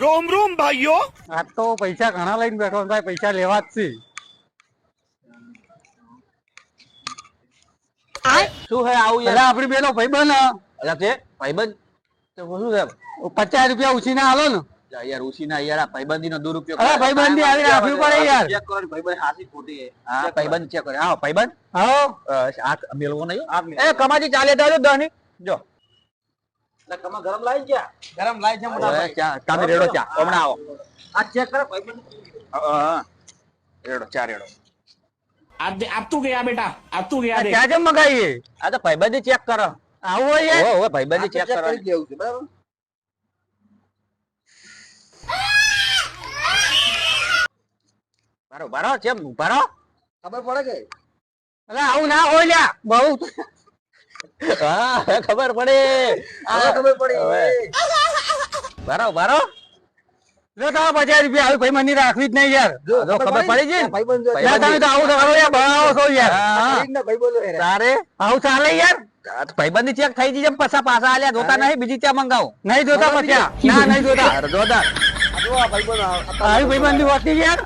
रोम रोम भाइयों। આ તો પૈસા ઘણા લઈને બેઠો ભાઈ, પૈસા લેવા જ છે. શું હે આવું એટલે યાર? આપડી બેનો ભાઈબંધ અલા તે ભાઈબંધ તો શું છે? 50 રૂપિયા ઉછીને આલો ને. યાર ઉસીના યાર આ ભાઈબંધીનો દુરુપયોગ અરે ભાઈબંધી આવી રાખવી પડે યાર. ચેક કરો ભાઈબંધ હાસી ખોટી હે. હા ભાઈબંધ ચેક કરો. હા ભાઈબંધ આવો આ મેલવો નહીં. એ કમાજી ચાલે તો દહની જો. એટલે કમા ગરમ લાવી ગયા. गरम लाइट है मोटा भाई। ચા તમે રેડો ચા હમણાં આવો. આ ચેક કરો ભાઈબંધ. હા રેડો ચા રેડો. अब तू गया बेटा, अब तू गया देख। ક્યાં જેમ મગાઈએ આ તો ભાઈબંધી ચેક કરો. આવું હોય યાર. ઓહો ભાઈબંધી ચેક કરો. દેવું છે બરાબર. બારો બારો ચેમ બારો. ખબર પડે કે અરે આવું ના હોય લ્યા બહુ. હા ખબર પડે. હવે ખબર પડી. હવે. બારો બારો જો તારા 50 રૂપિયા આવી ભાઈબંધી રાખવી જ નહીં યાર. જો ખબર પડી છે ને? ભાઈબંધ જો ના તમે તો આવું તો કરો યાર, બનાવો છો યાર. ના ભાઈબંધો હે. તારે આવું ચાલે યાર. આ તો ભાઈબંધી ચેક થઈ જઈ પાછા આલ્યા જોતા નહીં બીજી ત્યાં મંગાવો. નહીં જોતા પછી ના નહીં જોતા. જોતા આ જો આ ભાઈબંધો આવી ભાઈબંધી હોતી યાર.